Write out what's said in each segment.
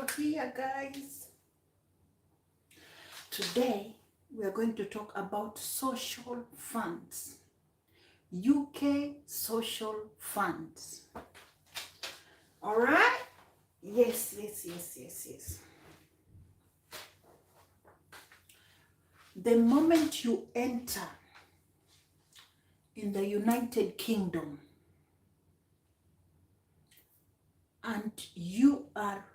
you're here, guys. Today we are going to talk about social funds, UK social funds. All right? Yes. The moment you enter in the United Kingdom and you are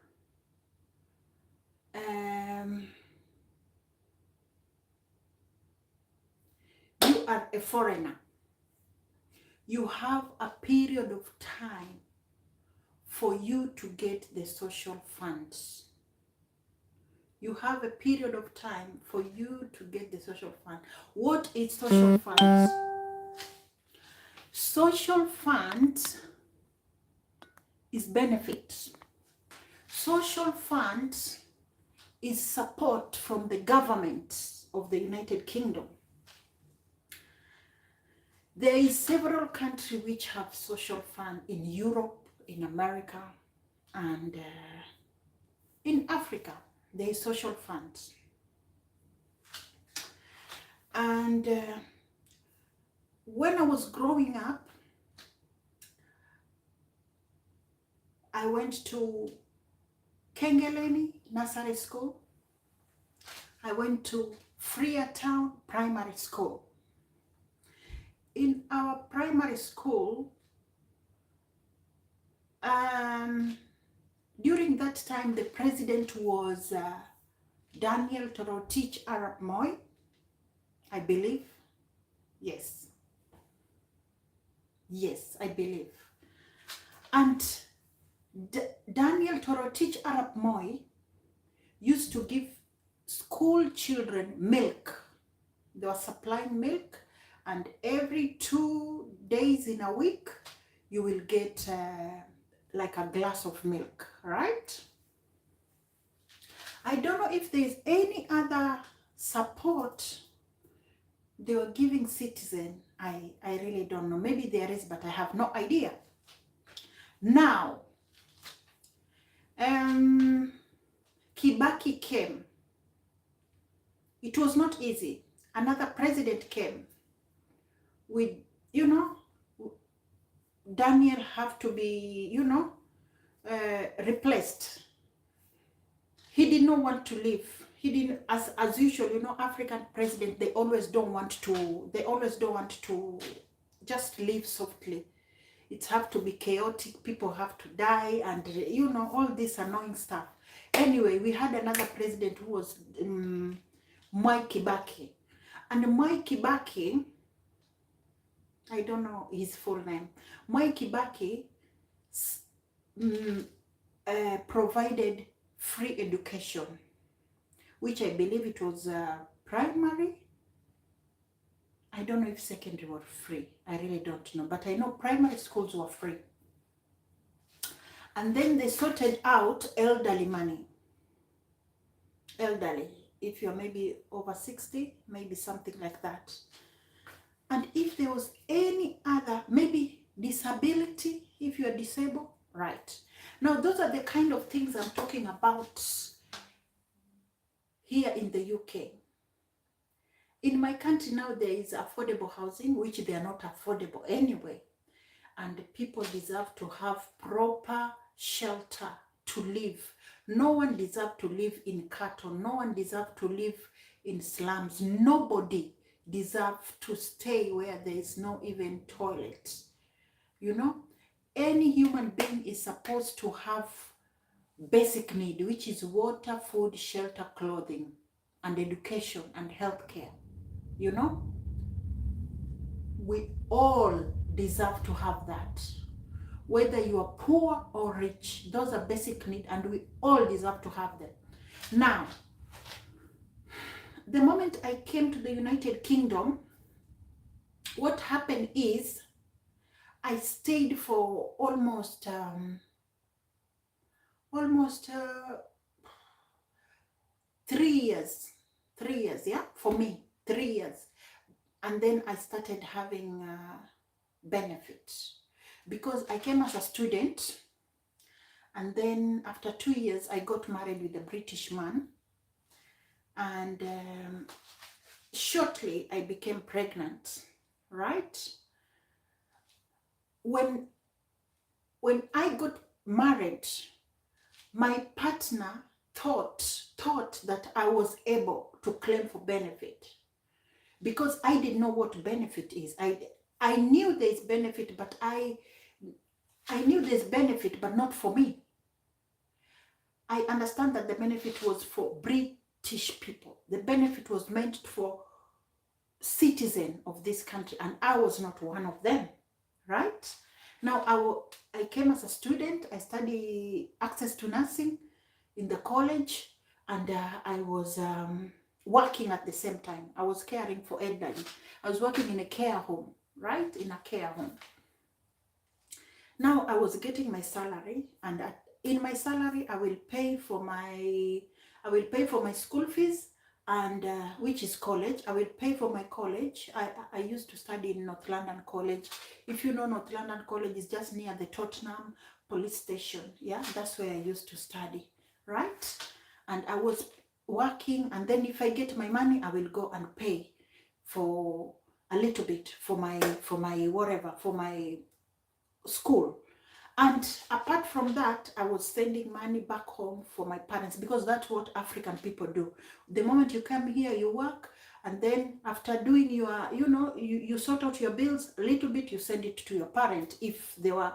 a foreigner, you have a period of time for you to get the social funds. You have a period of time for you to get the social fund. What is social funds? Social funds is benefits. Social funds is support from the government of the United Kingdom. There is several countries which have social fund in Europe, in America, and in Africa. There is social funds. And when I was growing up, I went to Kengeleni Nursery School. I went to Freetown Primary School. In our primary school, during that time, the president was Daniel Torotich Arap Moi, I believe. Yes, I believe. And Daniel Torotich Arap Moi used to give school children milk. They were supplying milk, and every 2 days in a week, you will get like a glass of milk, right? I don't know if there's any other support they were giving citizens. I really don't know. Maybe there is, but I have no idea. Now, Kibaki came. It was not easy. Another president came with, Daniel have to be, replaced. He did not want to leave. He didn't, as usual, African president, they always don't want to just leave softly. It have to be chaotic. People have to die, and all this annoying stuff. Anyway, we had another president who was Mwai Kibaki, and Mwai Kibaki, I don't know his full name. Mwai Kibaki provided free education, which I believe it was primary. I don't know if secondary were free. I really don't know. But I know primary schools were free. And then they sorted out elderly money. Elderly. If you're maybe over 60, maybe something like that. And if there was any other, maybe disability, if you're disabled, right. Now, those are the kind of things I'm talking about here in the UK. In my country now, there is affordable housing, which they are not affordable anyway. And people deserve to have proper shelter to live. No one deserves to live in cattle. No one deserves to live in slums. Nobody deserves to stay where there is no even toilet. Any human being is supposed to have basic need, which is water, food, shelter, clothing, and education and healthcare. We all deserve to have that. Whether you are poor or rich, those are basic needs, and we all deserve to have them. Now, the moment I came to the United Kingdom, what happened is I stayed for almost 3 years. 3 years, yeah, for me, 3 years. And then I started having benefits, because I came as a student, And then after 2 years, I got married with a British man. And shortly, I became pregnant, right? When I got married, my partner thought that I was able to claim for benefit, because I didn't know what benefit is. I knew there's benefit, but I knew there's benefit, but not for me. I understand that the benefit was for British people. The benefit was meant for citizen of this country, and I was not one of them, right? Now, I came as a student. I studied access to nursing in the college, and I was working at the same time. I was caring for elderly. I was working in a care home, right? In a care home. Now I was getting my salary, and in my salary I will pay for my school fees, and which is college. I will pay for my college. I used to study in North London College. If you know, North London College is just near the Tottenham police station. Yeah, that's where I used to study, right? And I was working, and then if I get my money, I will go and pay for a little bit for my school. And apart from that, I was sending money back home for my parents, because that's what African people do. The moment you come here, you work, and then after doing your, you sort out your bills a little bit, you send it to your parent if they were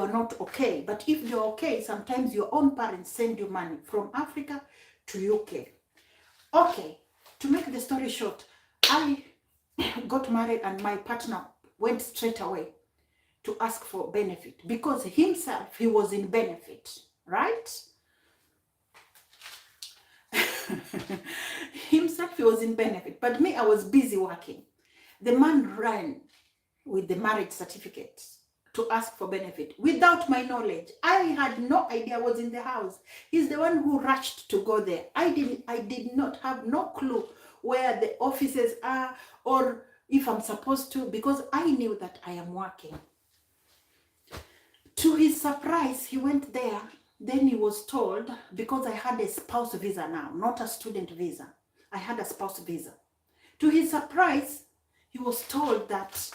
not okay. But if they're okay, sometimes your own parents send you money from Africa to UK. Okay, to make the story short, I got married, and my partner went straight away to ask for benefit, because himself, he was in benefit, right? Himself, he was in benefit, but me, I was busy working. The man ran with the marriage certificate to ask for benefit without my knowledge. I had no idea I was in the house. He's the one who rushed to go there. I did not have no clue where the offices are, or if I'm supposed to, because I knew that I am working. To his surprise, he went there. Then he was told, because I had a spouse visa now, not a student visa. I had a spouse visa. To his surprise, he was told that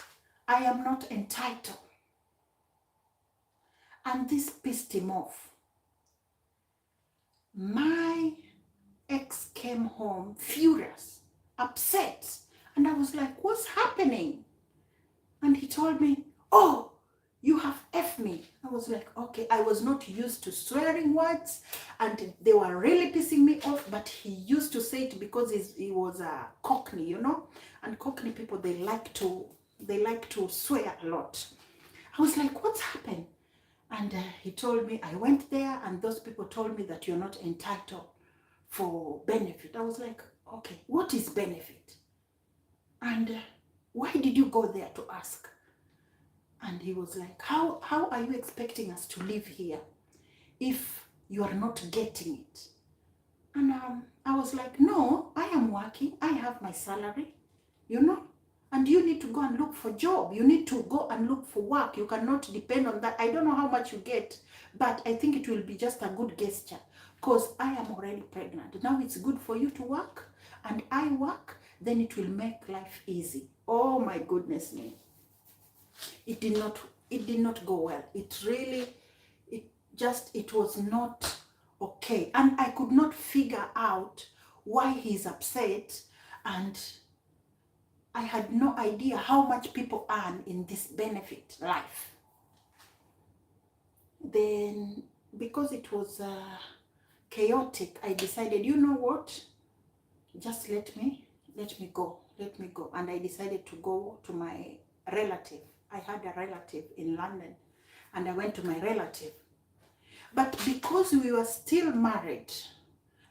I am not entitled. And this pissed him off. My ex came home furious, upset. And I was like, what's happening? And he told me, oh, you have F me. I was like, okay. I was not used to swearing words, and they were really pissing me off, but he used to say it because he was a Cockney, you know, and Cockney people, they like to swear a lot. I was like, what's happened? And he told me, I went there, and those people told me that you're not entitled for benefit. I was like, okay, what is benefit? And why did you go there to ask? And he was like, how are you expecting us to live here if you are not getting it? And I was like, no, I am working. I have my salary, you know, and you need to go and look for a job. You need to go and look for work. You cannot depend on that. I don't know how much you get, but I think it will be just a good gesture, because I am already pregnant. Now it's good for you to work, and I work, then it will make life easy. Oh my goodness me. It did not go well. It was not okay. And I could not figure out why he's upset, and I had no idea how much people earn in this benefit life. Then, because it was chaotic, I decided, you know what? Just let me go. And I decided to go to my relative. I had a relative in London, and I went to my relative. But because we were still married,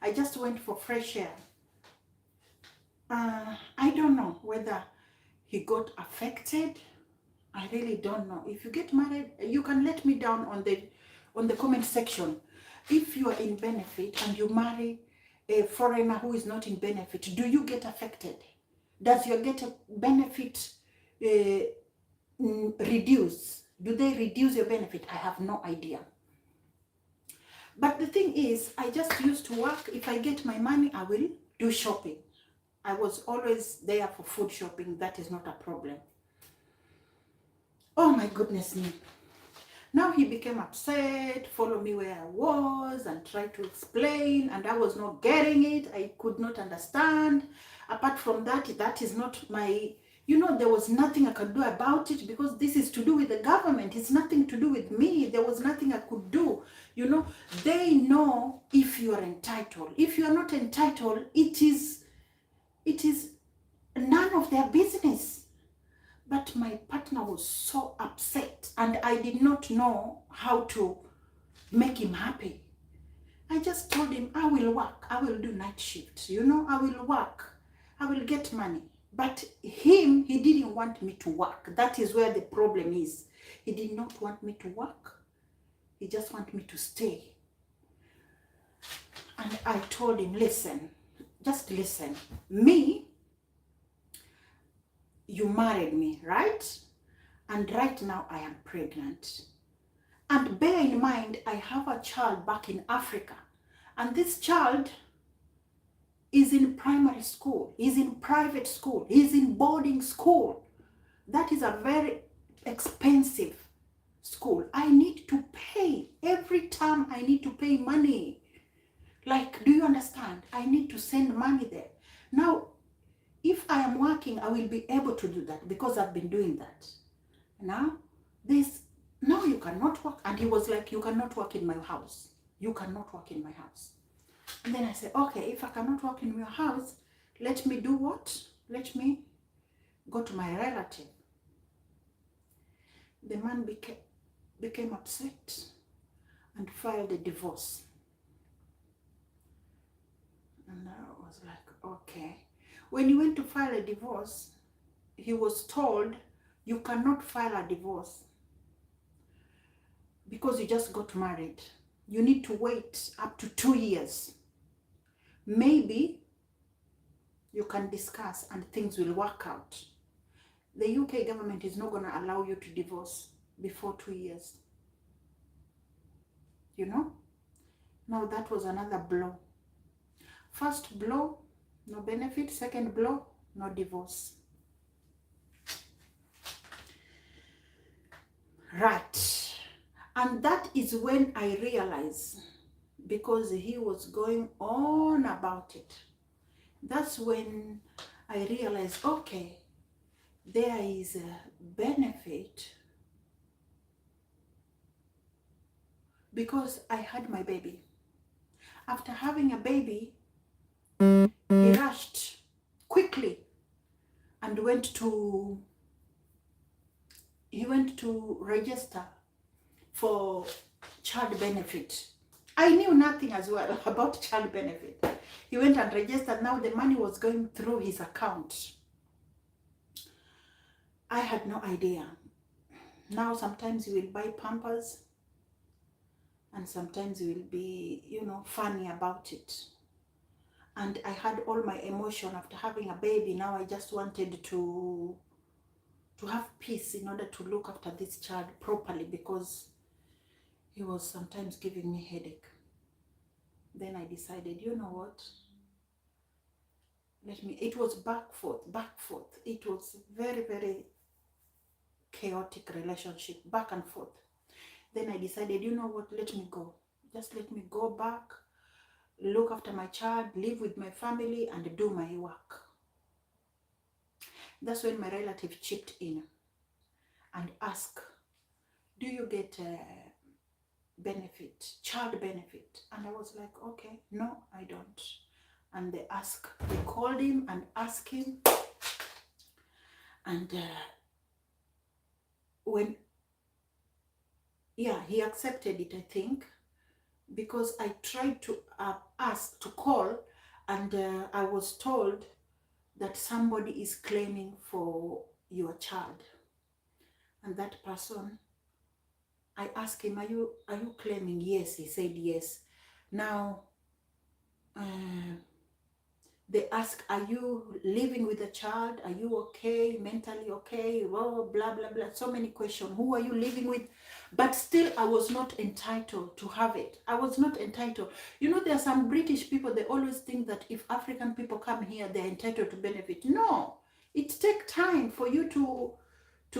I just went for fresh air. I don't know whether he got affected. I really don't know. If you get married, you can let me down on the comment section. If you are in benefit and you marry a foreigner who is not in benefit, do you get affected? Does your benefit reduce? Do they reduce your benefit? I have no idea. But the thing is, I just used to work. If I get my money, I will do shopping. I was always there for food shopping. That is not a problem. Oh my goodness me. Now he became upset, followed me where I was and tried to explain, and I was not getting it. I could not understand. Apart from that, that is not my, there was nothing I could do about it, because this is to do with the government. It's nothing to do with me. There was nothing I could do. They know if you are entitled. If you are not entitled, it is none of their business. But my partner was so upset, and I did not know how to make him happy. I just told him, I will work. I will do night shifts. I will work. I will get money. But he didn't want me to work. That is where the problem is. He did not want me to work. He just wanted me to stay. And I told him, listen, just listen. You married me, right? And right now I am pregnant. And bear in mind, I have a child back in Africa. And this child is in primary school, is in private school, is in boarding school. That is a very expensive school. I need to pay. Every time I need to pay money. Like, do you understand? I need to send money there. Now, if I am working, I will be able to do that because I've been doing that. Now, you cannot work. And he was like, you cannot work in my house. You cannot work in my house. And then I said, okay, if I cannot work in your house, let me do what? Let me go to my relative. The man became upset and filed a divorce. And I was like, okay. When he went to file a divorce, he was told, you cannot file a divorce because you just got married. You need to wait up to 2 years. Maybe you can discuss and things will work out. The UK government is not going to allow you to divorce before 2 years. Now that was another blow. First blow, no benefit. Second blow, no divorce. Right. And that is when I realized, because he was going on about it, that's when I realized, okay, there is a benefit, because I had my baby. After having a baby, he rushed quickly and went to register for child benefit. I knew nothing as well about child benefit. He went and registered. Now the money was going through his account. I had no idea. Now sometimes he will buy Pampers, and sometimes he will be, funny about it. And I had all my emotion after having a baby. Now I just wanted to have peace in order to look after this child properly, because he was sometimes giving me headache. Then I decided, you know what? It was back forth. It was very, very chaotic relationship, back and forth. Then I decided, you know what? Let me go. Just let me go back, look after my child, live with my family, and do my work. That's when my relative chipped in and asked, do you get benefit, child benefit? And I was like, okay, no, I don't. And they called him and asked him. And he accepted it, I think, because I tried to call, and I was told that somebody is claiming for your child. And that person, I asked him, are you claiming? Yes, he said yes. Now, They ask, are you living with a child? Are you okay? Mentally okay? Oh, blah, blah, blah. So many questions. Who are you living with? But still, I was not entitled to have it. I was not entitled. You know, there are some British people, they always think that if African people come here, they're entitled to benefit. No. It takes time for you to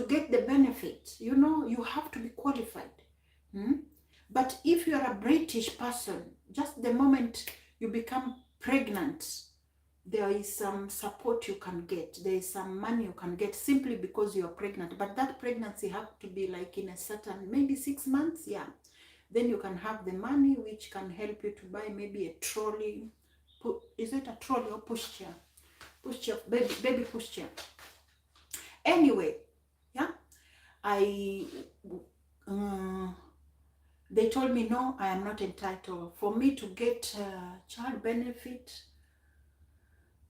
get the benefit. You know, you have to be qualified. But if you're a British person, just the moment you become pregnant, there is some support you can get. There is some money you can get simply because you're pregnant. But that pregnancy has to be like in a certain, maybe 6 months, yeah. Then you can have the money which can help you to buy maybe a trolley. Is it a trolley or pushchair? Pushchair, baby pushchair. Anyway, yeah, they told me, no, I am not entitled. For me to get child benefit,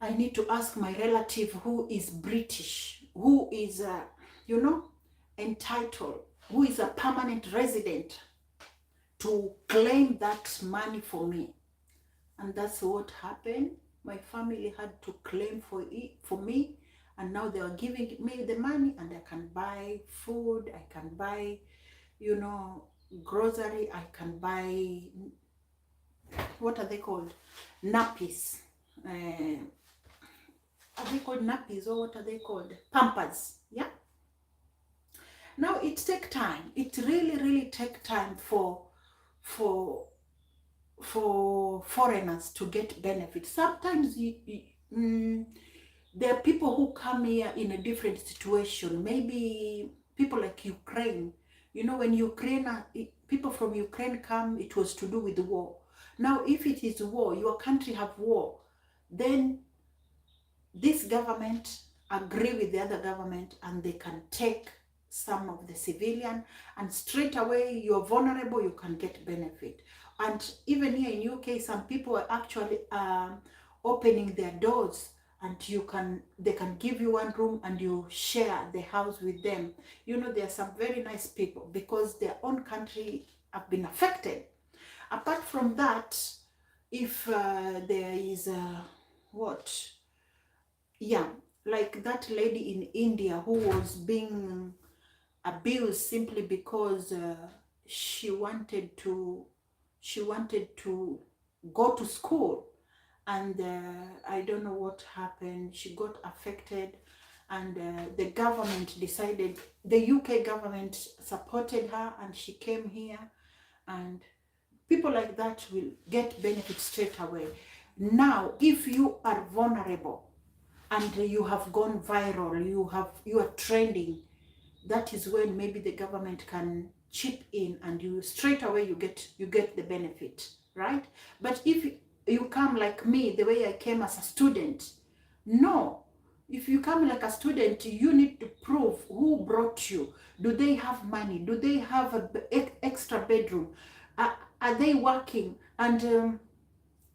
I need to ask my relative who is British, who is, you know, entitled, who is a permanent resident, to claim that money for me. And that's what happened. My family had to claim for me, and now they are giving me the money, and I can buy food, I can buy, you know, grocery, I can buy, what are they called? Nappies. Are they called nappies, or what are they called? Pampers, yeah? Now, it takes time. It really takes time for foreigners to get benefits. Sometimes there are people who come here in a different situation. Maybe people like Ukraine. You know, when people from Ukraine come, it was to do with the war. Now, if it is war, your country have war, then this government agree with the other government, and they can take some of the civilian, and straight away you're vulnerable, you can get benefit. And even here in UK, some people are actually opening their doors, and they can give you one room and you share the house with them. You know, there are some very nice people because their own country have been affected. Apart from that, if there is like that lady in India who was being abused simply because she wanted to go to school, and I don't know what happened. She got affected, and the government decided, the UK government supported her, and she came here, and people like that will get benefits straight away. Now, if you are vulnerable and you have gone viral, you are trending, that is when maybe the government can chip in, and you straight away you get the benefit, right? But if you come like me, the way I came as a student, no. If you come like a student, you need to prove who brought you. Do they have money? Do they have an extra bedroom? Are they working? And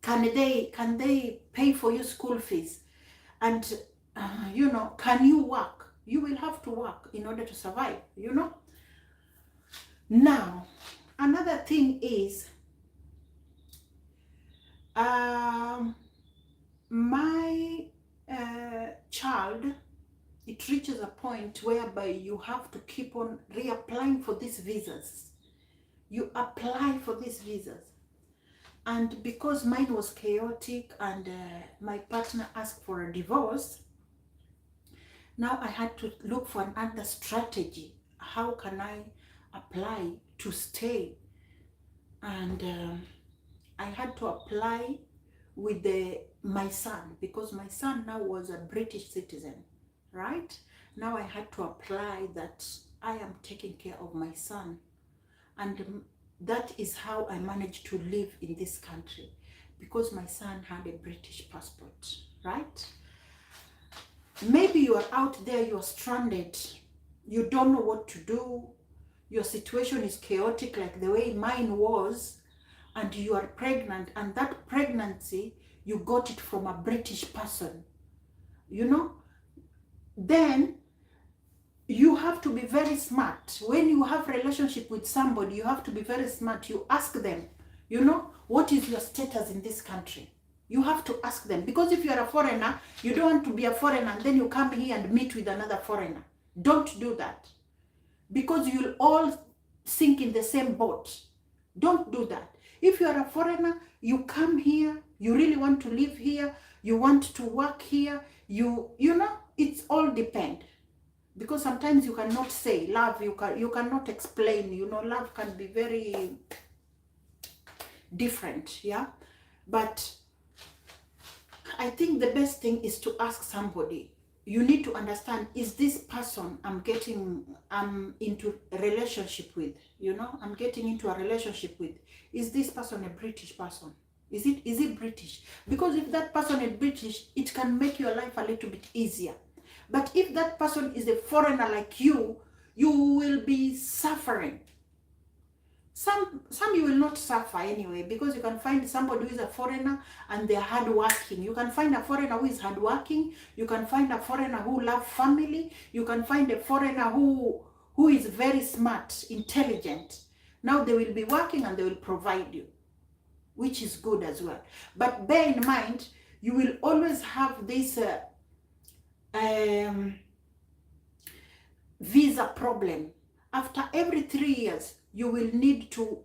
can they pay for your school fees? And you know, can you work? You will have to work in order to survive, you know. Now, another thing is, my child, it reaches a point whereby you have to keep on reapplying for these visas. You apply for these visas. And because mine was chaotic, and my partner asked for a divorce, now I had to look for another strategy. How can I apply to stay? And I had to apply with my son, because my son now was a British citizen, right? Now I had to apply that I am taking care of my son. And that is how I managed to live in this country, because my son had a British passport, right? Maybe you are out there, you're stranded, you don't know what to do, your situation is chaotic like the way mine was, and you are pregnant, and that pregnancy, you got it from a British person, you know, then you have to be very smart. When you have a relationship with somebody, you have to be very smart. You ask them, you know, what is your status in this country? You have to ask them, because if you are a foreigner, you don't want to be a foreigner and then you come here and meet with another foreigner. Don't do that, because you'll all sink in the same boat. Don't do that. If you are a foreigner, you come here, you really want to live here, you want to work here, you know, it's all depend. Because sometimes you cannot say love, you cannot explain, you know, love can be very different, yeah. But I think the best thing is to ask somebody. You need to understand, is this person I'm into a relationship with, you know, I'm getting into a relationship with, is this person a British person? Is it British? Because if that person is British, it can make your life a little bit easier. But if that person is a foreigner like you will be suffering. Some you will not suffer anyway, because you can find somebody who is a foreigner and they're hardworking. You can find a foreigner who is hardworking. You can find a foreigner who loves family. You can find a foreigner who is very smart, intelligent. Now they will be working and they will provide you, which is good as well. But bear in mind, you will always have this visa problem. After every 3 years, you will need to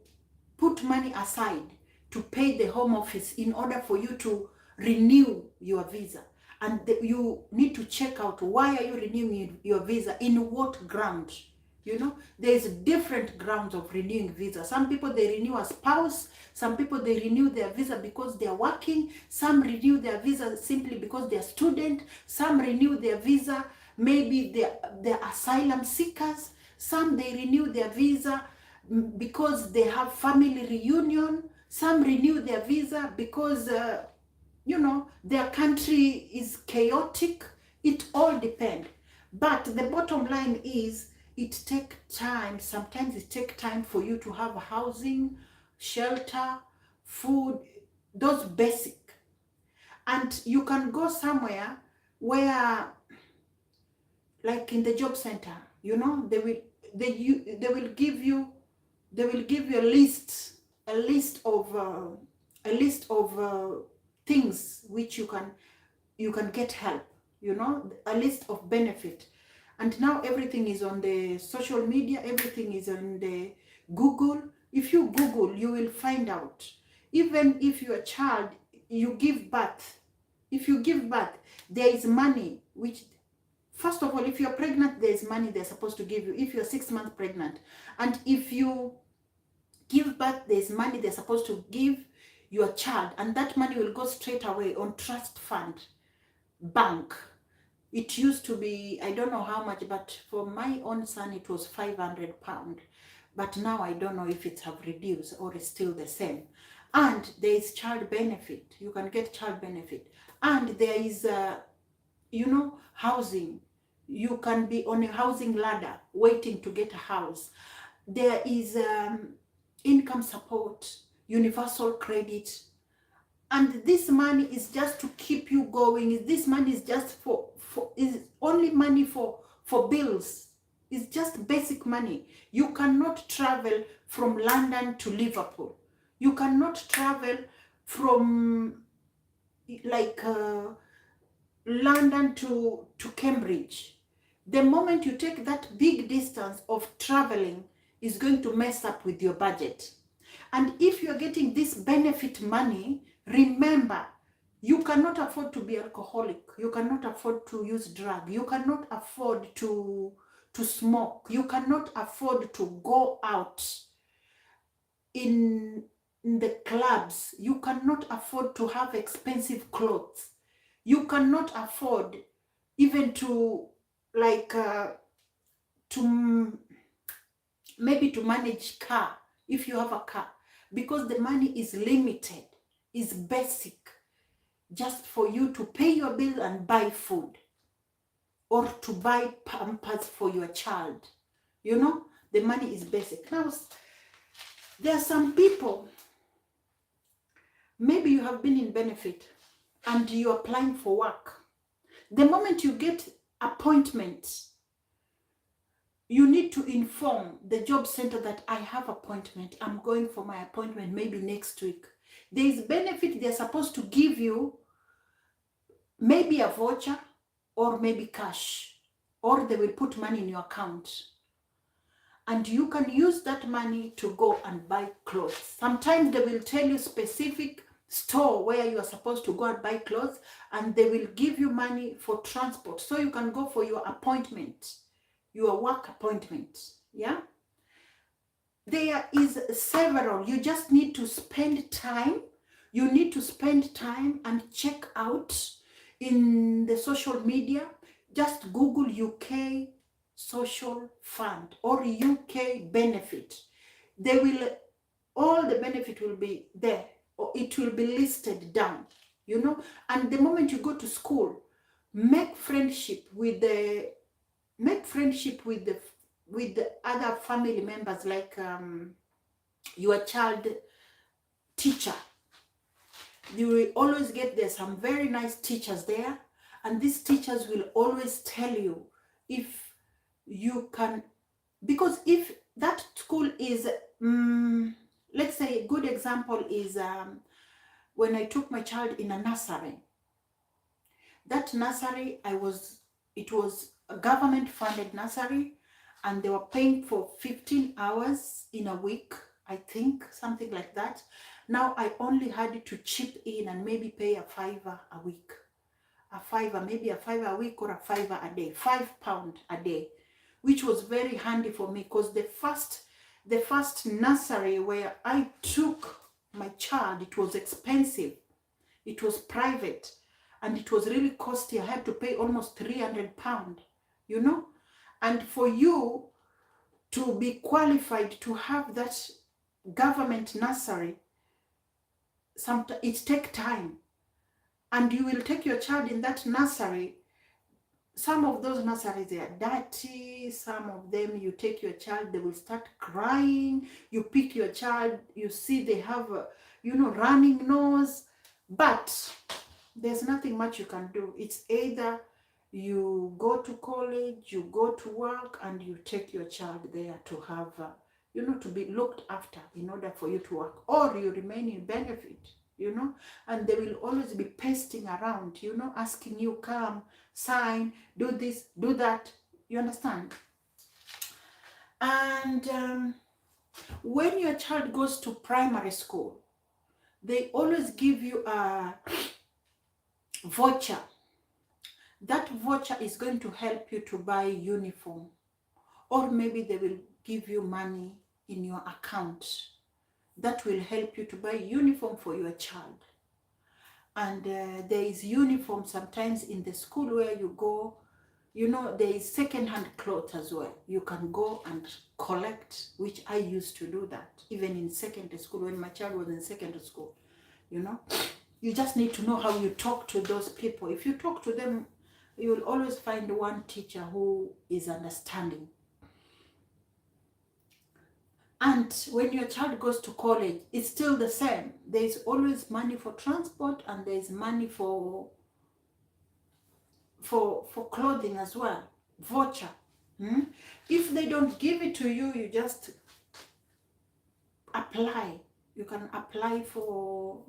put money aside to pay the Home Office in order for you to renew your visa. And you need to check out, why are you renewing your visa? In what ground? You know, there's different grounds of renewing visa. Some people, they renew as spouse. Some people, they renew their visa because they're working. Some renew their visa simply because they're student. Some renew their visa, maybe they're asylum seekers. Some, they renew their visa because they have family reunion. Some renew their visa because, you know, their country is chaotic. It all depends. But the bottom line is, it takes time. Sometimes it takes time for you to have housing, shelter, food, those basic. And you can go somewhere where, like in the job center, you know, they will give you a list of things which you can get help, you know, a list of benefit. And now everything is on the social media, everything is on the Google. If you Google, you will find out. Even if you're a child, you give birth. If you give birth, there is money, which, first of all, if you're pregnant, there's money they're supposed to give you if you're 6 months pregnant. And if you give birth, there's money they're supposed to give your child. And that money will go straight away on trust fund, bank. It used to be, I don't know how much, but for my own son, it was £500. But now I don't know if it have reduced or it's still the same. And there is child benefit. You can get child benefit. And there is, you know, housing. You can be on a housing ladder waiting to get a house. There is income support, universal credit. And this money is just to keep you going. This money is just is only money for bills. It's just basic money. You cannot travel from London to Liverpool. You cannot travel from like London to Cambridge. The moment you take that big distance of traveling is going to mess up with your budget. And if you're getting this benefit money, remember, you cannot afford to be alcoholic. You cannot afford to use drug. You cannot afford to smoke. You cannot afford to go out in the clubs. You cannot afford to have expensive clothes. You cannot afford even to maybe to manage car if you have a car, because the money is limited, is basic, just for you to pay your bill and buy food or to buy pampers for your child. You know, the money is basic. Now, there are some people, maybe you have been in benefit and you're applying for work. The moment you get appointment, you need to inform the job center that I have appointment. I'm going for my appointment maybe next week. There is benefit they're supposed to give you, maybe a voucher or maybe cash, or they will put money in your account. And you can use that money to go and buy clothes. Sometimes they will tell you specific store where you are supposed to go and buy clothes, and they will give you money for transport. So you can go for your appointment, your work appointment. Yeah. There is several. You just need to spend time. You need to spend time and check out in the social media. Just Google UK social fund or UK benefit. They will, all the benefit will be there, or it will be listed down, you know. And the moment you go to school, make friendship with the other family members, like your child teacher. You will always get there some very nice teachers there, and these teachers will always tell you if you can, because if that school is let's say a good example is when I took my child in a nursery. That nursery, it was a government funded nursery, and they were paying for 15 hours in a week, I think, something like that. Now I only had to chip in and maybe pay a $5 a week. Maybe a $5 a week or a $5 a day, £5 a day, which was very handy for me, because the first nursery where I took my child, it was expensive. It was private, and it was really costly. I had to pay almost £300, you know. And for you to be qualified to have that government nursery, it takes time. And you will take your child in that nursery. Some of those nurseries, they are dirty. Some of them, you take your child, they will start crying. You pick your child, you see they have a, running nose. But there's nothing much you can do. It's either you go to college, you go to work, and you take your child there to have, to be looked after in order for you to work, or you remain in benefit, and they will always be pasting around, asking you, come, sign, do this, do that. You understand? And when your child goes to primary school, they always give you a voucher. That voucher is going to help you to buy uniform, or maybe they will give you money in your account that will help you to buy uniform for your child. And there is uniform sometimes in the school where you go, there is second-hand clothes as well. You can go and collect, which I used to do that even in secondary school when my child was in secondary school. You just need to know how you talk to those people. If you talk to them, you will always find one teacher who is understanding. And when your child goes to college, it's still the same. There is always money for transport, and there is money for clothing as well, voucher. If they don't give it to you, you just apply. You can apply for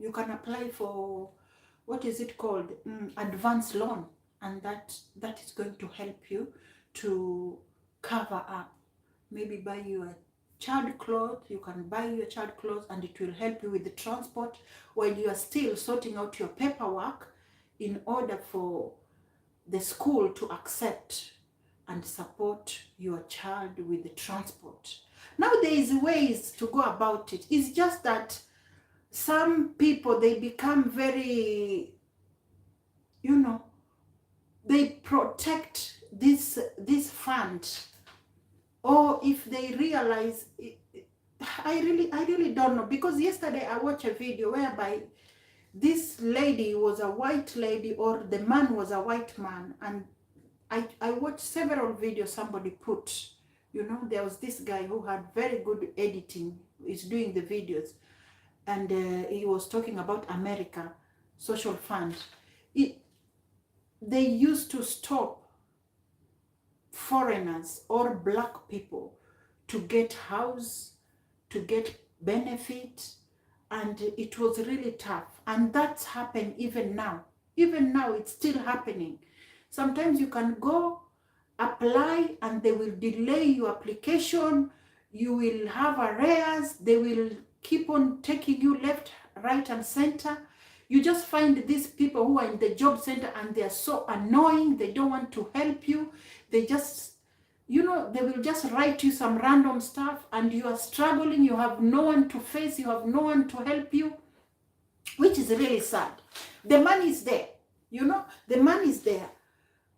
what is it called? Advance loan, and that is going to help you to cover up. Maybe buy your child clothes. You can buy your child clothes, and it will help you with the transport while you are still sorting out your paperwork in order for the school to accept and support your child with the transport. Now there is ways to go about it. It's just that some people, they become very, they protect this fund, or if they realize, I really don't know, because yesterday I watched a video whereby this lady was a white lady, or the man was a white man, and I watched several videos somebody put. There was this guy who had very good editing, is doing the videos, and he was talking about America social fund. They used to stop foreigners or black people to get house, to get benefit, and it was really tough. And that's happened even now. Even now, it's still happening. Sometimes you can go apply and they will delay your application. You will have arrears. They will keep on taking you left, right, and center. You just find these people who are in the job center and they are so annoying. They don't want to help you. They just, you know, they will just write you some random stuff and you are struggling. You have no one to face. You have no one to help you, which is really sad. The money is there, you know, the money is there,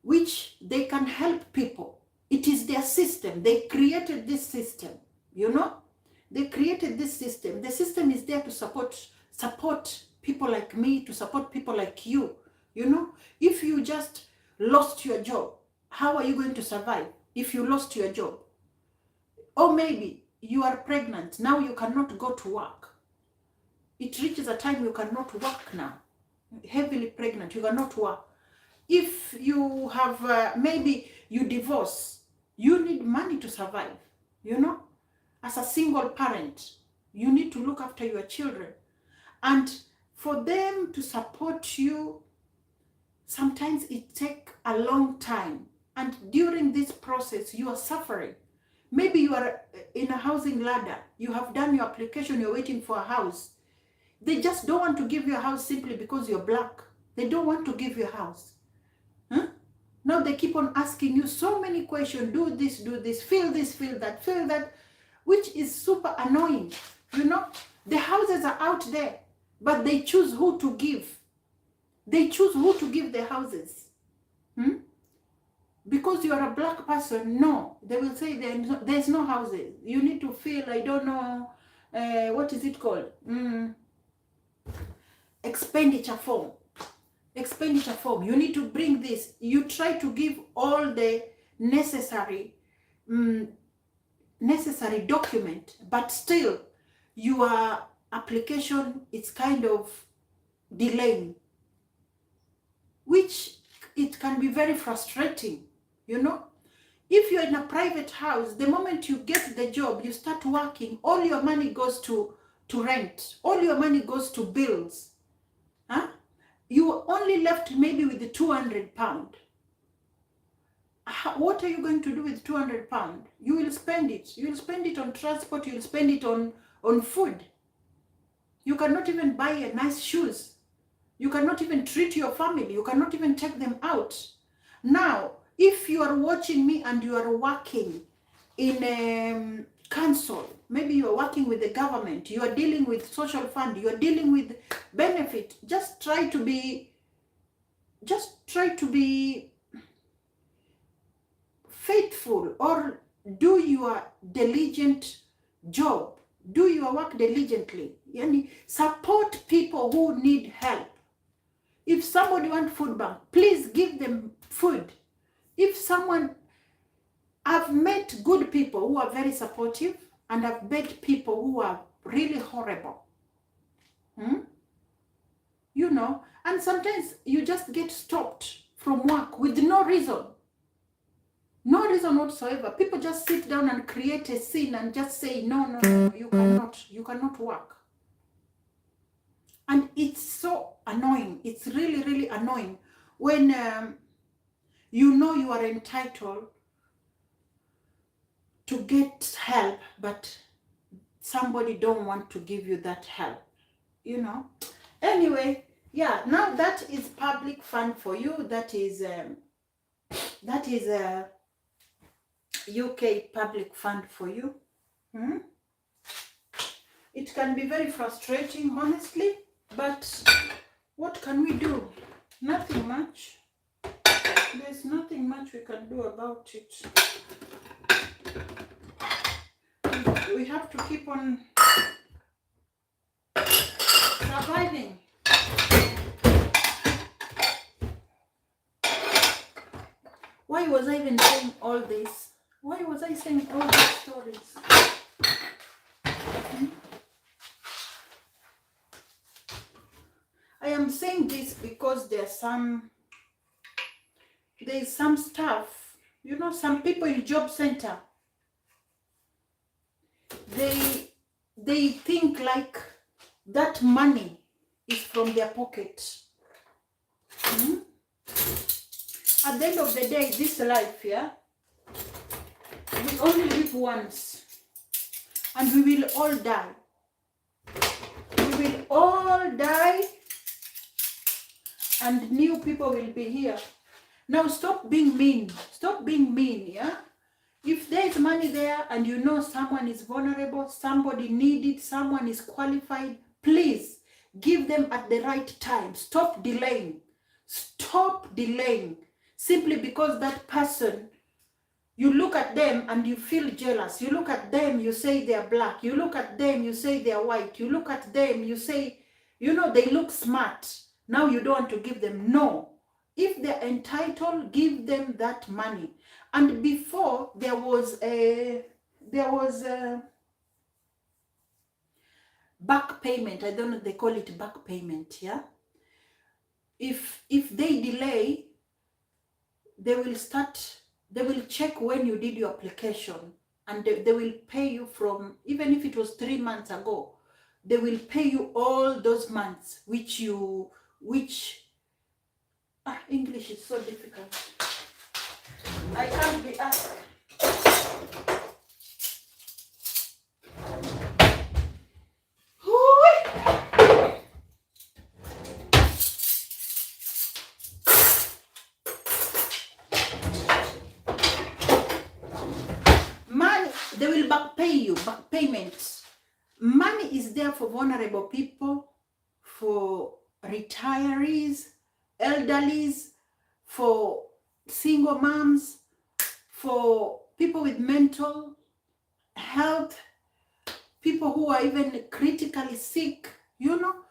which they can help people. It is their system. They created this system, you know. They created this system. The system is there to support people like me, to support people like you, you know. If you just lost your job, how are you going to survive if you lost your job? Or maybe you are pregnant, now you cannot go to work. It reaches a time you cannot work now. Heavily pregnant, you cannot work. If you have, maybe you divorce, you need money to survive, you know. As a single parent, you need to look after your children. And for them to support you, sometimes it takes a long time. And during this process, you are suffering. Maybe you are in a housing ladder. You have done your application, you're waiting for a house. They just don't want to give you a house simply because you're black. They don't want to give you a house. Huh? Now they keep on asking you so many questions. Do this, feel that, feel that, which is super annoying. You know, the houses are out there, but they choose who to give. They choose who to give the houses. Because you are a black person, no. They will say there's no houses. You need to fill, I don't know, what is it called? Expenditure form. Expenditure form. You need to bring this. You try to give all the necessary document, but still your application is kind of delaying, which it can be very frustrating, you know. If you're in a private house, the moment you get the job, you start working, all your money goes to rent, all your money goes to bills. You are only left maybe with the £200. What are you going to do with £200? You will spend it. You will spend it on transport. You will spend it on food. You cannot even buy a nice shoes. You cannot even treat your family. You cannot even take them out. Now, if you are watching me and you are working in a council, maybe you are working with the government, you are dealing with social fund, you are dealing with benefit, just try to be faithful, or do your diligent job, do your work diligently. Yani, support people who need help. If somebody wants food bank, please give them food. If someone, I've met good people who are very supportive, and I've met people who are really horrible. You know, and sometimes you just get stopped from work with no reason. No reason whatsoever. People just sit down and create a scene and just say, no, you cannot work. And it's so annoying. It's really, really annoying when you know you are entitled to get help, but somebody don't want to give you that help, you know. Anyway, yeah, now that is public fund for you. That is a UK public fund for you. It can be very frustrating, honestly, but what can we do? Nothing much. There's nothing much we can do about it. We have to keep on surviving. Why was I even saying all this? Why was I saying all these stories? I am saying this because there's some stuff, you know, some people in job center, they think like that money is from their pocket. At the end of the day, this life, yeah, we only live once, and we will all die. We will all die, and new people will be here. Now stop being mean. Stop being mean, yeah? If there is money there and you know someone is vulnerable, somebody needed, someone is qualified, please give them at the right time. Stop delaying. Stop delaying. Simply because that person, you look at them and you feel jealous. You look at them, you say they're black. You look at them, you say they're white. You look at them, you say, you know, they look smart. Now you don't want to give them. No. If they're entitled, give them that money. And before, there was a back payment. I don't know, they call it back payment, yeah? If they delay, they will check when you did your application, and they will pay you from, even if it was 3 months ago, they will pay you all those months English is so difficult. I can't be asked. Money, they will back pay you, back payments. Money is there for vulnerable people, for retirees, elderlies, for single moms, for people with mental health, people who are even critically sick, you know,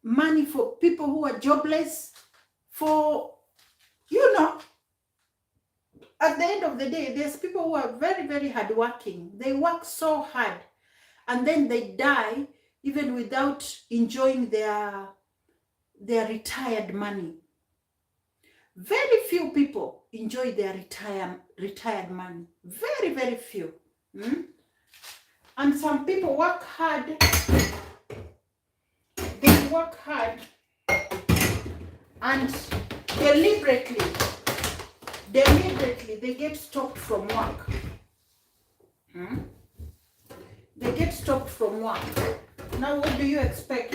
money for people who are jobless, for, you know, at the end of the day, there's people who are very, very hardworking. They work so hard, and then they die even without enjoying their retired money. Very few people enjoy their retired money. Very, very few. And some people work hard. They work hard and deliberately they get stopped from work. They get stopped from work. Now what do you expect?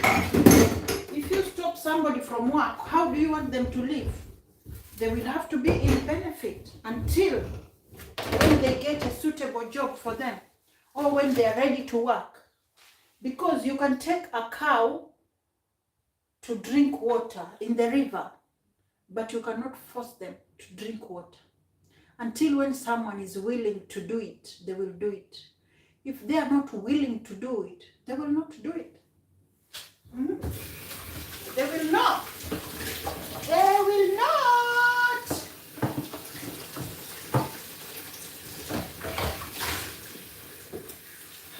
If you stop somebody from work, how do you want them to live? They will have to be in benefit until when they get a suitable job for them, or when they are ready to work. Because you can take a cow to drink water in the river, but you cannot force them to drink water. Until when someone is willing to do it, they will do it. If they are not willing to do it, they will not do it. They will not. They will not.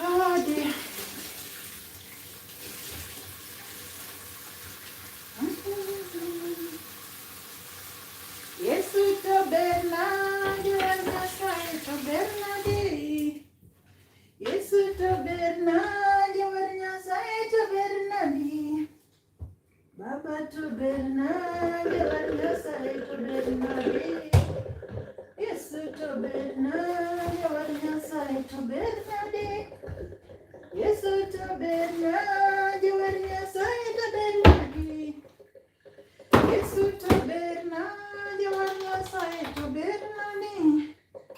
Oh dear. Yes, to Bernard, to Bernard. Yes, to Bernard, to Bernard. Baba to Bernard, to Bernard. Yes, to Bernard, to Bernard. Yes, to Bernard, to Bernard. Yes, to Bernard, to Bernard. Yes, to Bernard, to Bernard. Yes, to Bernard, to Bernard. Yes,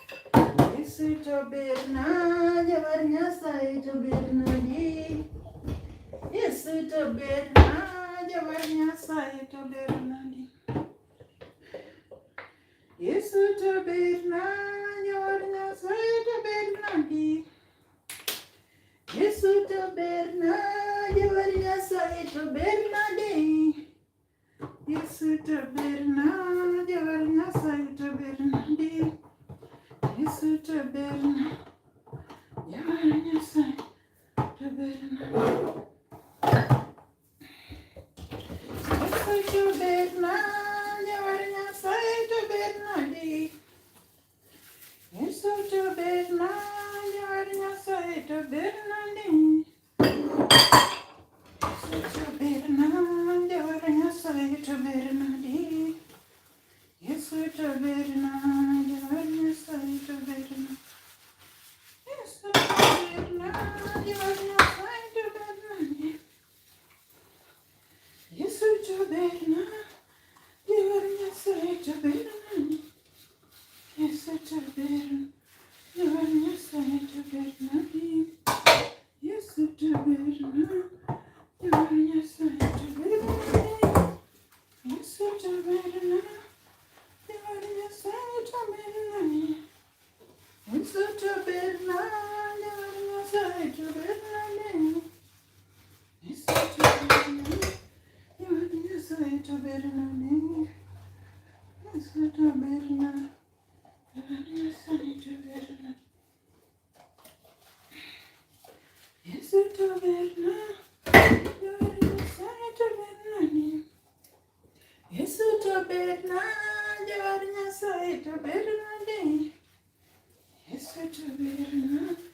to Bernard, to Bernard. Yes, to Bernard, to Bernard. Yes, to Bernard, to Bernard. Yes, to Bernard, to Bernard. to Bernadi. Yes, to Berna. Yes, to Berna. Yes, to Berna. Yes, to Berna. Yes, to Berna. Yes, to Berna. Yes, to Berna. Yes, to Berna. Yes, to Berna. Yes, to Berna. Yes, to Berna.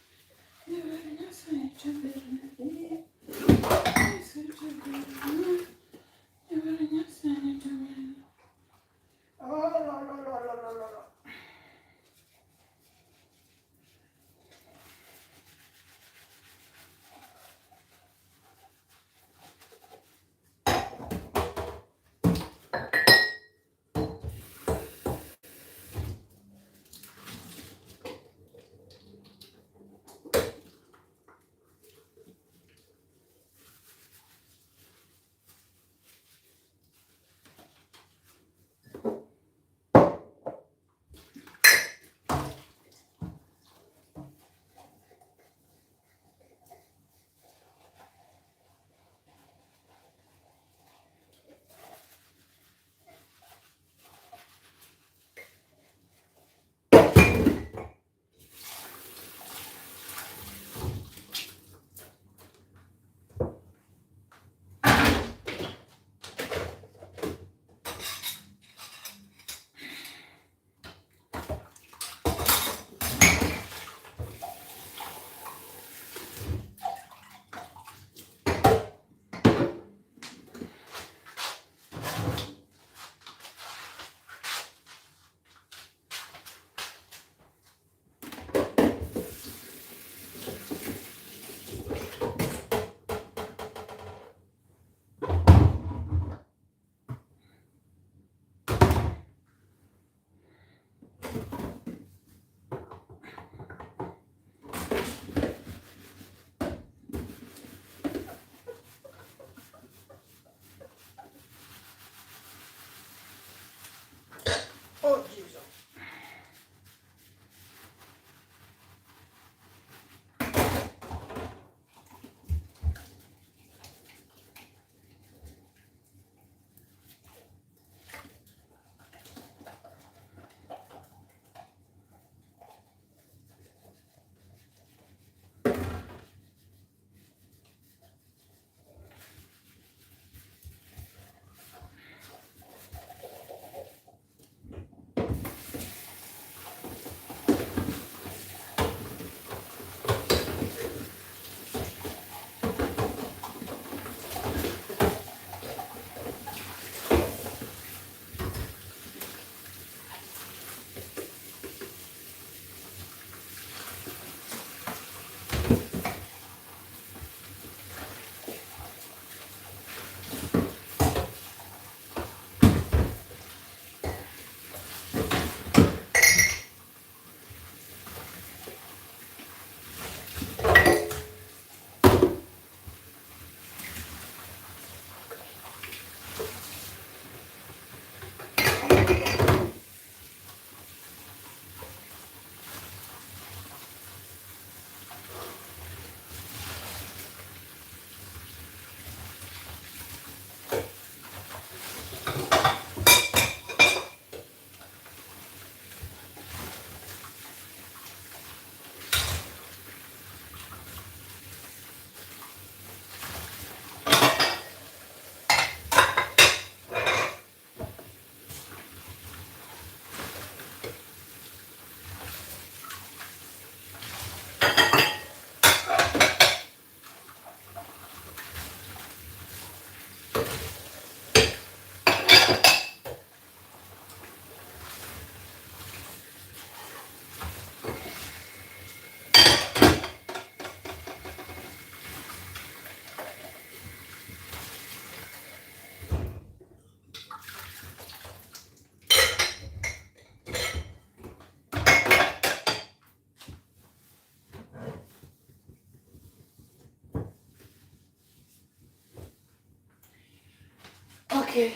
Okay,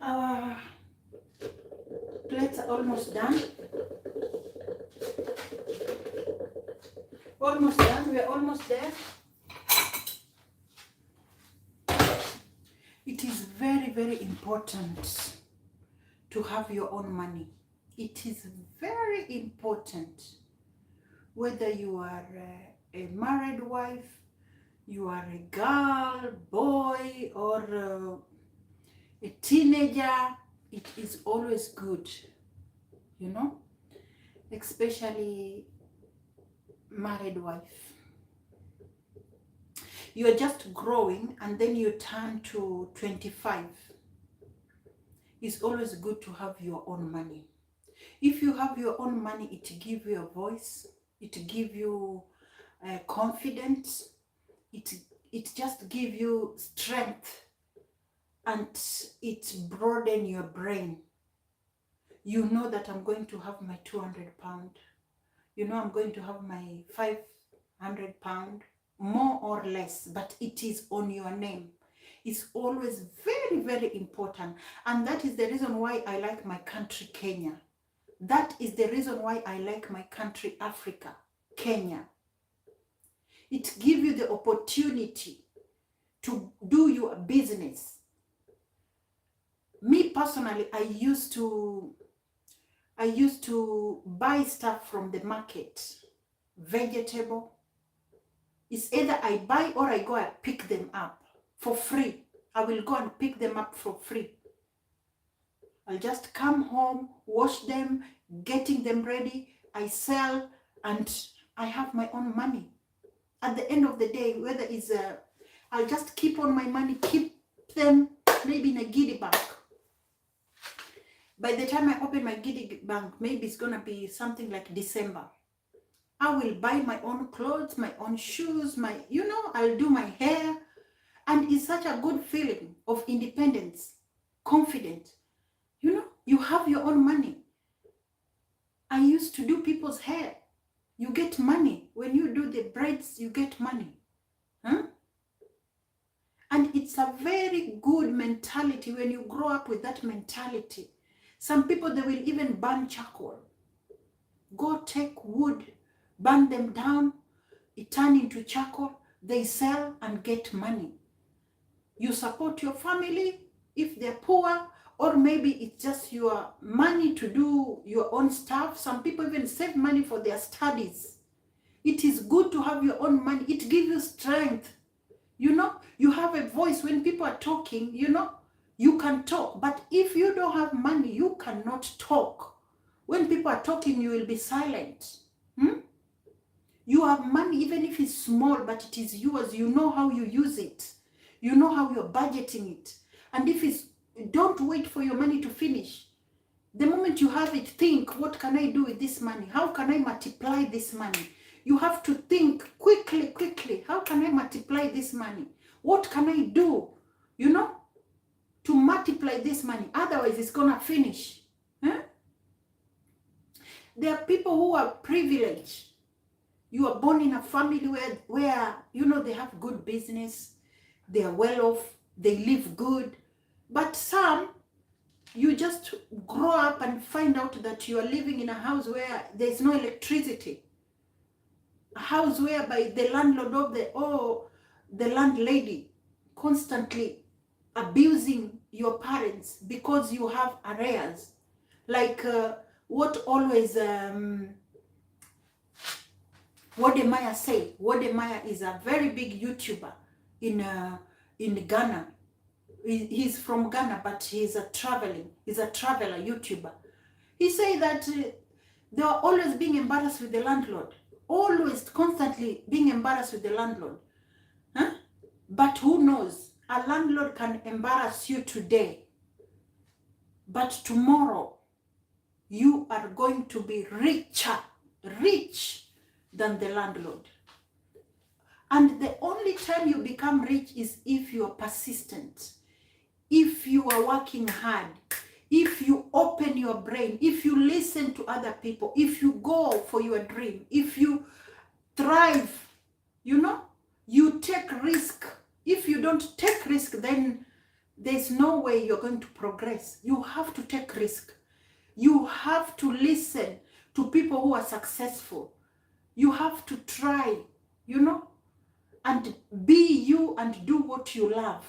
our plates are almost done. Almost done, we are almost there. It is very, very important to have your own money. It is very important. Whether you are a married wife, you are a girl, boy, or a teenager, it is always good, you know, especially married wife. You are just growing and then you turn to 25. It's always good to have your own money. If you have your own money, it gives you a voice, it gives you confidence, it just gives you strength, and it broadens your brain. You know that I'm going to have my 200 pound. You know I'm going to have my 500 pound, more or less, but it is on your name. It's always very, very important. And that is the reason why I like my country, Kenya. That is the reason why I like my country, Africa, Kenya. It gives you the opportunity to do your business. Me personally, I used to buy stuff from the market, vegetable. It's either I buy or I go and pick them up for free. I will go and pick them up for free. I'll just come home, wash them, getting them ready. I sell and I have my own money. At the end of the day, whether it's I'll just keep on my money, keep them maybe in a giddy bank. By the time I open my giddy bank, maybe it's gonna be something like December. I will buy my own clothes, my own shoes, I'll do my hair. And it's such a good feeling of independence, confident. You have your own money. I used to do people's hair. You get money. When you do the braids, you get money. Huh? And it's a very good mentality when you grow up with that mentality. Some people, they will even burn charcoal. Go take wood, burn them down, it turns into charcoal, they sell and get money. You support your family if they're poor, or maybe it's just your money to do your own stuff. Some people even save money for their studies. It is good to have your own money. It gives you strength. You have a voice when people are talking, you can talk. But if you don't have money, you cannot talk. When people are talking, you will be silent. You have money, even if it's small, but it is yours. You know how you use it. You know how you're budgeting it. And don't wait for your money to finish. The moment you have it, think, what can I do with this money? How can I multiply this money? You have to think quickly. How can I multiply this money? What can I do, to multiply this money? Otherwise, it's going to finish. Huh? There are people who are privileged. You are born in a family where they have good business. They are well off. They live good. But some, you just grow up and find out that you are living in a house where there's no electricity. A house whereby the landlord the landlady constantly abusing your parents because you have arrears. Like what always Wodemaya say. Wodemaya is a very big YouTuber in Ghana. He's from Ghana, but he's a traveler YouTuber. He say that they are always being embarrassed with the landlord. Always, constantly being embarrassed with the landlord. Huh? But who knows? A landlord can embarrass you today. But tomorrow, you are going to be rich than the landlord. And the only time you become rich is if you are persistent. If you are working hard, if you open your brain, if you listen to other people, if you go for your dream, if you thrive, you take risk. If you don't take risk, then there's no way you're going to progress. You have to take risk. You have to listen to people who are successful. You have to try, you know, and be you and do what you love.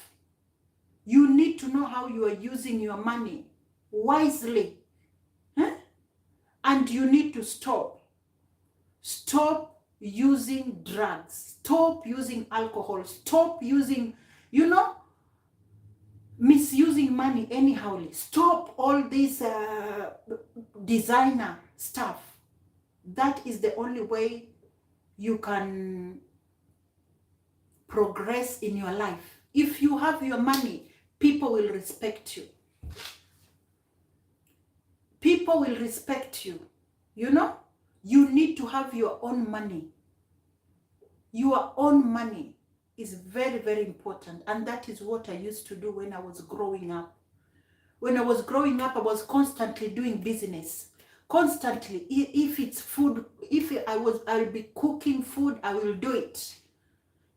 You need to know how you are using your money wisely. And you need to stop. Stop using drugs. Stop using alcohol. Stop using, you know, misusing money anyhowly. Stop all this designer stuff. That is the only way you can progress in your life. If you have your money, people will respect you. People will respect you. You know, you need to have your own money. Your own money is very, very important. And that is what I used to do when I was growing up. When I was growing up, I was constantly doing business. Constantly. If it's food, I'll be cooking food, I will do it.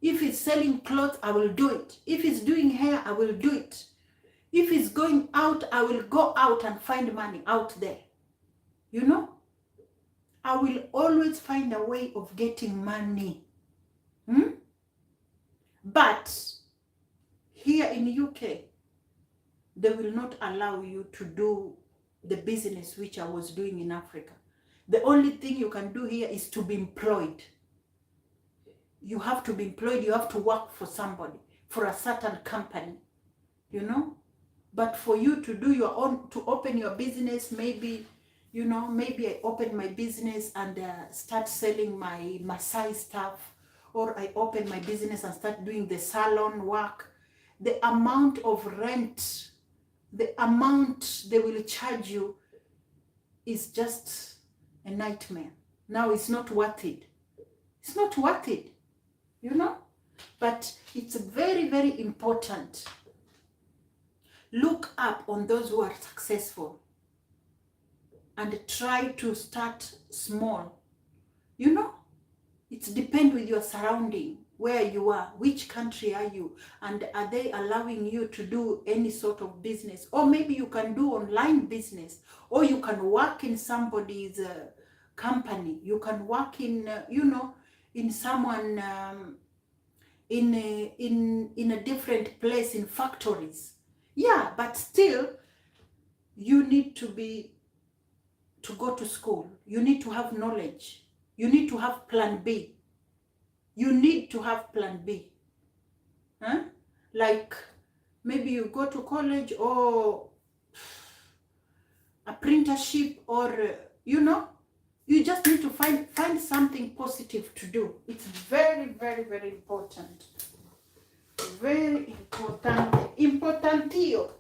If it's selling clothes, I will do it. If it's doing hair, I will do it. If it's going out, I will go out and find money out there. You know? I will always find a way of getting money. But here in UK, they will not allow you to do the business which I was doing in Africa. The only thing you can do here is to be employed. You have to be employed. You have to work for somebody, for a certain company, you know. But for you to do your own, to open your business, maybe, you know, maybe I open my business and start selling my Maasai stuff, or I open my business and start doing the salon work. The amount of rent, the amount they will charge you is just a nightmare. Now it's not worth it. It's not worth it, you know. But it's very, very important. Look up on those who are successful and try to start small. You know, it depends with your surrounding, where you are, which country are you, and are they allowing you to do any sort of business? Or maybe you can do online business, or you can work in somebody's company. You can work in, you know, in someone, in a different place, in factories. Yeah, but still, you need to go to school. You need to have knowledge. You need to have plan B. You need to have plan B. Like maybe you go to college or apprenticeship, or you know, you just need to find something positive to do. It's very, very, very important. Very important. Importantio.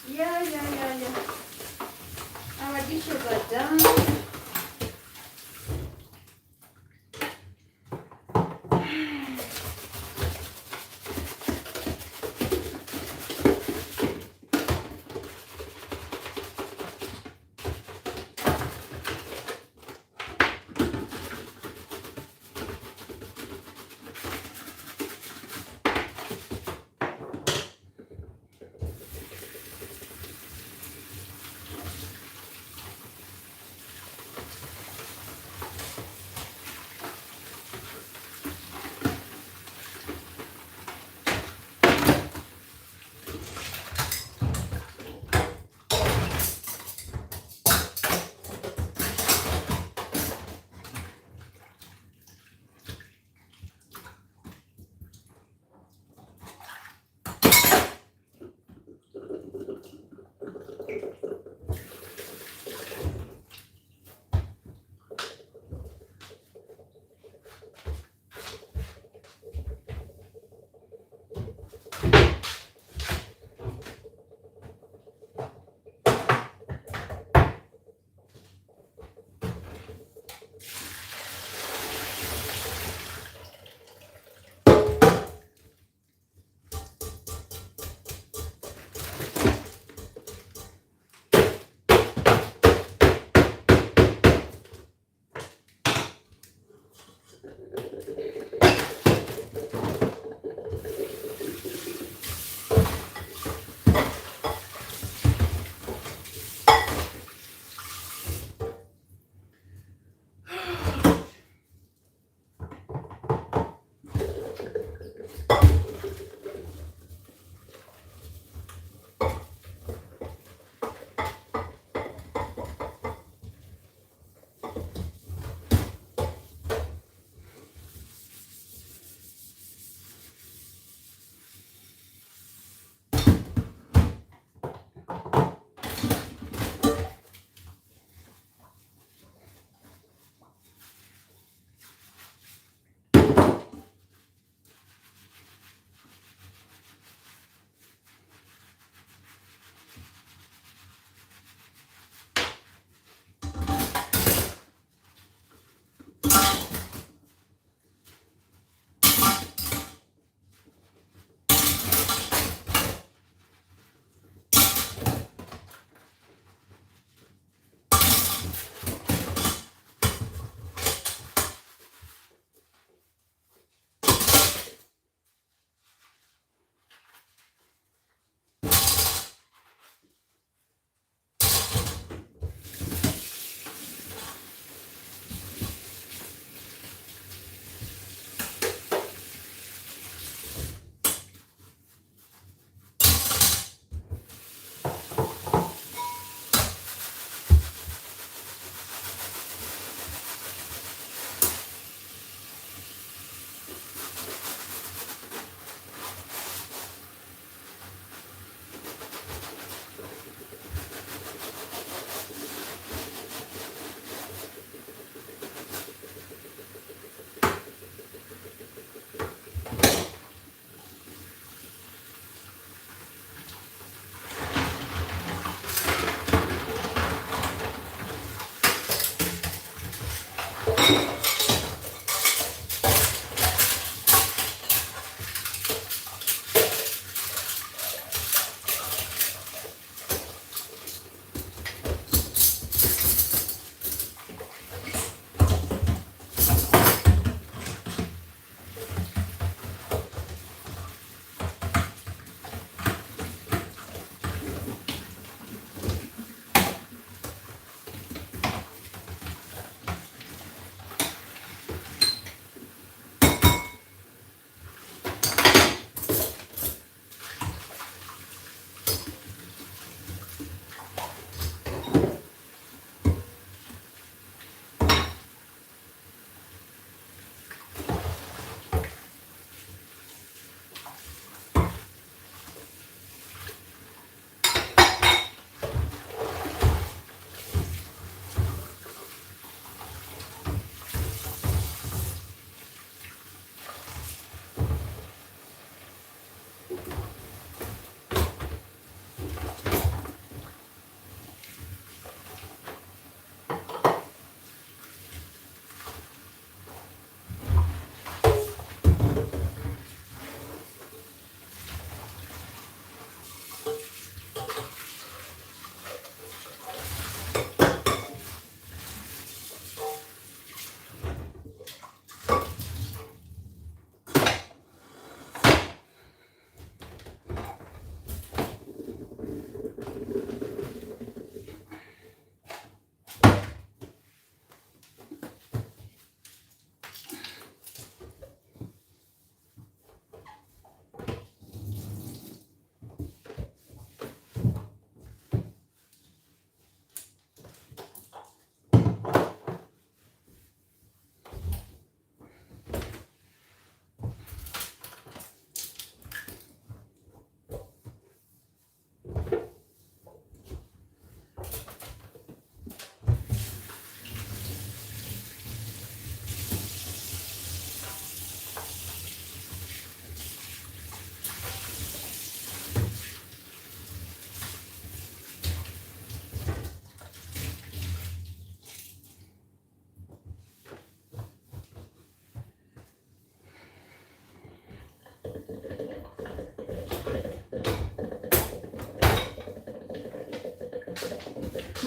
Yeah. Our dishes are done.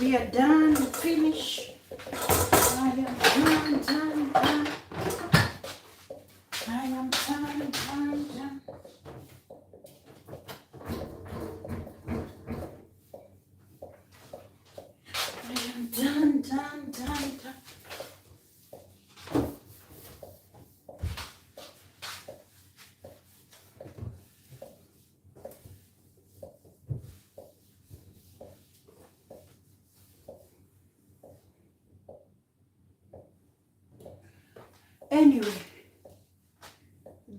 We are done, finish. I am done, done, done. I am done, done, done. I am done, done, done, done. Anyway,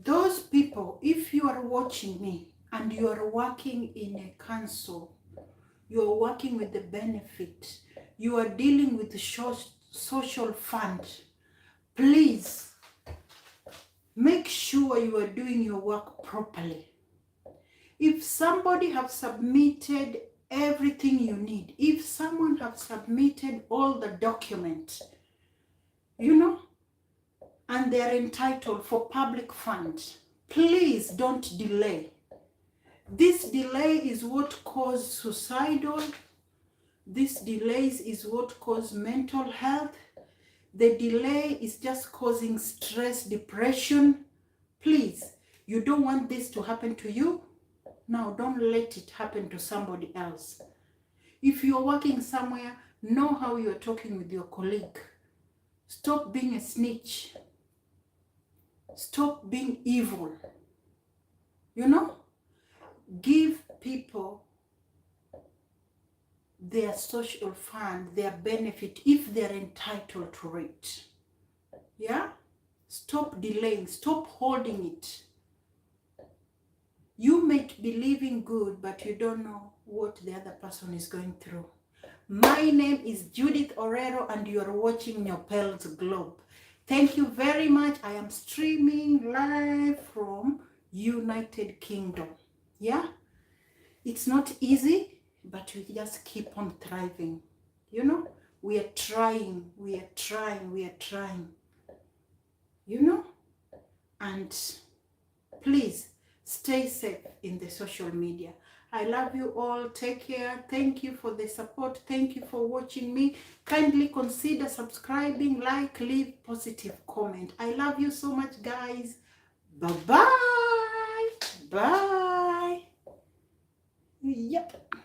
those people, if you are watching me and you are working in a council, you are working with the benefit, you are dealing with the social fund, please make sure you are doing your work properly. If somebody have submitted everything you need, if someone have submitted all the documents, you know, and they are entitled for public funds, please don't delay. This delay is what causes suicidal. This delays is what causes mental health. The delay is just causing stress, depression. Please, you don't want this to happen to you. Now, don't let it happen to somebody else. If you're working somewhere, know how you're talking with your colleague. Stop being a snitch. Stop being evil. You know? Give people their social fund, their benefit, if they're entitled to it. Yeah? Stop delaying. Stop holding it. You might be living good, but you don't know what the other person is going through. My name is Judith Orero, and you are watching Nyopel's Globe. Thank you very much. I am streaming live from United Kingdom. Yeah? It's not easy, but we just keep on thriving. You know? We are trying. We are trying. We are trying. You know? And please, stay safe in the social media. I love you all. Take care. Thank you for the support. Thank you for watching me. Kindly consider subscribing, like, leave positive comment. I love you so much, guys. Bye-bye. Bye. Yep.